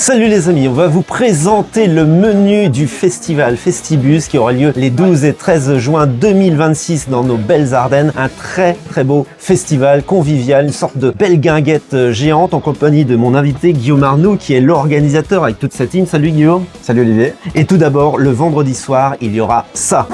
Salut les amis, on va vous présenter le menu du festival Festibus qui aura lieu les 12 et 13 juin 2026 dans nos belles Ardennes. Un très beau festival convivial, une sorte de belle guinguette géante en compagnie de mon invité Guillaume Arnoux qui est l'organisateur avec toute cette team. Salut Guillaume. Salut Olivier. Et tout d'abord, le vendredi soir, il y aura ça.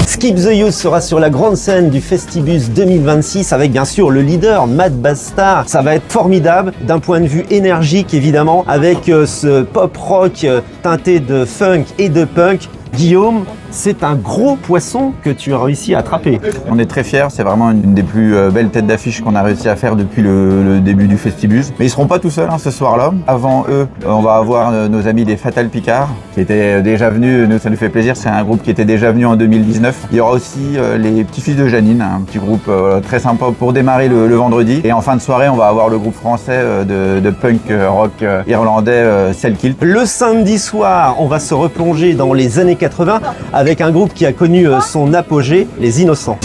Skip the Youth sera sur la grande scène du Festibus 2026 avec bien sûr le leader Matt Bastard. Ça va être formidable d'un point de vue énergique évidemment avec ce pop rock teinté de funk et de punk. Guillaume, c'est un gros poisson que tu as réussi à attraper. On est très fiers, c'est vraiment une des plus belles têtes d'affiche qu'on a réussi à faire depuis le début du Festibus. Mais ils seront pas tout seuls ce soir-là. Avant eux, on va avoir nos amis des Fatal Picard qui étaient déjà venus, nous ça nous fait plaisir, c'est un groupe qui était déjà venu en 2019. Il y aura aussi les petits-fils de Janine, un petit groupe très sympa pour démarrer le vendredi. Et en fin de soirée, on va avoir le groupe français de punk rock irlandais Selkilt. Le samedi soir, on va se replonger dans les années 80 avec un groupe qui a connu son apogée, les Innocents.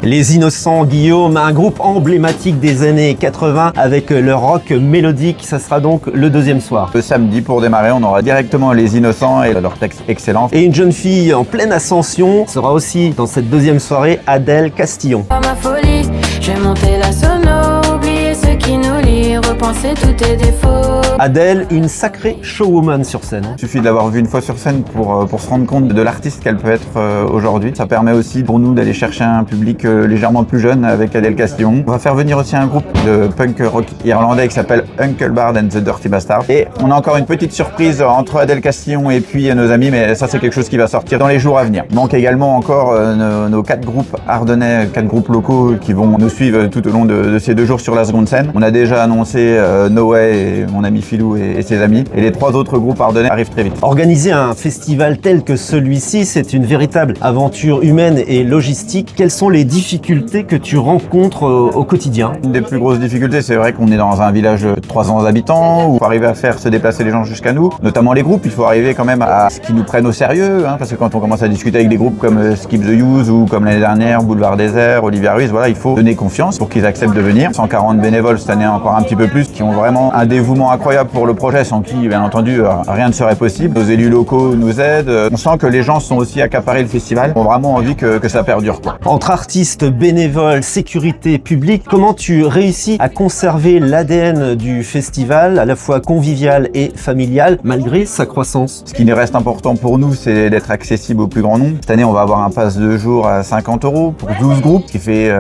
Les Innocents, Guillaume, un groupe emblématique des années 80 avec leur rock mélodique, ça sera donc le deuxième soir. Le samedi, pour démarrer, on aura directement les Innocents et leur texte excellent. Et une jeune fille en pleine ascension sera aussi dans cette deuxième soirée, Adèle Castillon. Par ma folie, j'ai monté la sono, oublier ce qui nous lie, repenser tous tes défauts. Adèle, une sacrée showwoman sur scène. Il suffit de l'avoir vue une fois sur scène pour se rendre compte de l'artiste qu'elle peut être aujourd'hui. Ça permet aussi pour nous d'aller chercher un public légèrement plus jeune avec Adèle Castillon. On va faire venir aussi un groupe de punk rock irlandais qui s'appelle Uncle Bard and the Dirty Bastard. Et on a encore une petite surprise entre Adèle Castillon et puis nos amis, mais ça c'est quelque chose qui va sortir dans les jours à venir. Il manque également encore nos 4 groupes ardennais, 4 groupes locaux qui vont nous suivre tout au long de ces 2 jours sur la seconde scène. On a déjà annoncé No Way et mon ami Philou et ses amis. Et les 3 autres groupes ardennais arrivent très vite. Organiser un festival tel que celui-ci, c'est une véritable aventure humaine et logistique. Quelles sont les difficultés que tu rencontres au quotidien? Une des plus grosses difficultés, c'est vrai qu'on est dans un village de 300 habitants où il faut arriver à faire se déplacer les gens jusqu'à nous, notamment les groupes. Il faut arriver quand même à ce qu'ils nous prennent au sérieux, parce que quand on commence à discuter avec des groupes comme Skip the Youth ou comme l'année dernière, Boulevard Désert, Olivia Ruiz, voilà, il faut donner confiance pour qu'ils acceptent de venir. 140 bénévoles cette année, encore un petit peu plus, qui ont vraiment un dévouement incroyable pour le projet, sans qui, bien entendu, rien ne serait possible. Nos élus locaux nous aident. On sent que les gens sont aussi accaparés le festival, ont vraiment envie que ça perdure, quoi. Entre artistes, bénévoles, sécurité publique, comment tu réussis à conserver l'ADN du festival, à la fois convivial et familial, malgré sa croissance? Ce qui reste important pour nous, c'est d'être accessible au plus grand nombre. Cette année, on va avoir un pass de jour à 50 € pour 12 groupes, qui fait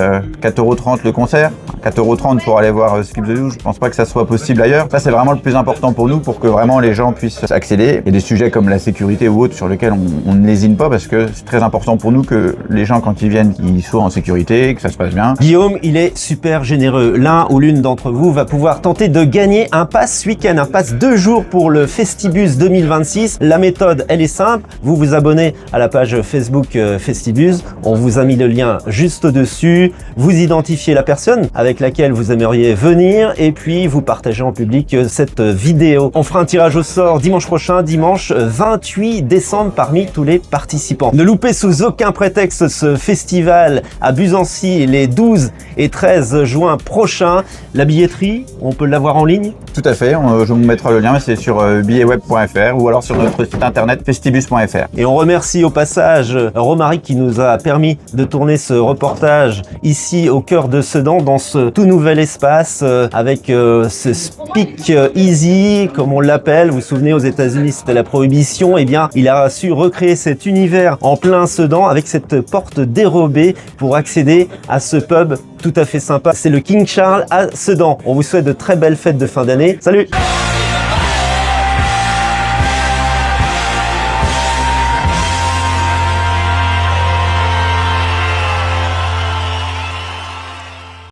4,30 € le concert, 4,30 € pour aller voir Skip the Youth. Je pense pas que ça soit possible ailleurs. Ça, c'est vraiment le plus important pour nous, pour que vraiment les gens puissent accéder. Il y a des sujets comme la sécurité ou autres sur lesquels on ne lésine pas, parce que c'est très important pour nous que les gens, quand ils viennent, ils soient en sécurité, que ça se passe bien. Guillaume, il est super généreux. L'un ou l'une d'entre vous va pouvoir tenter de gagner un pass week-end, un pass 2 jours pour le Festibus 2026. La méthode, elle est simple. Vous vous abonnez à la page Facebook Festibus. On vous a mis le lien juste au-dessus. Vous identifiez la personne avec laquelle vous aimeriez venir et puis vous partagez en public cette vidéo. On fera un tirage au sort dimanche prochain, dimanche 28 décembre parmi tous les participants. Ne loupez sous aucun prétexte ce festival à Buzancy les 12 et 13 juin prochains. La billetterie, on peut l'avoir en ligne? Tout à fait, je vous mettrai le lien, c'est sur billetweb.fr ou alors sur notre site internet festibus.fr. Et on remercie au passage Romaric qui nous a permis de tourner ce reportage ici au cœur de Sedan, dans ce tout nouvel espace avec ce Speak Easy, comme on l'appelle. Vous vous souvenez, aux États-Unis c'était la prohibition. Eh bien, il a su recréer cet univers en plein Sedan avec cette porte dérobée pour accéder à ce pub tout à fait sympa. C'est le King Charles à Sedan. On vous souhaite de très belles fêtes de fin d'année. Salut!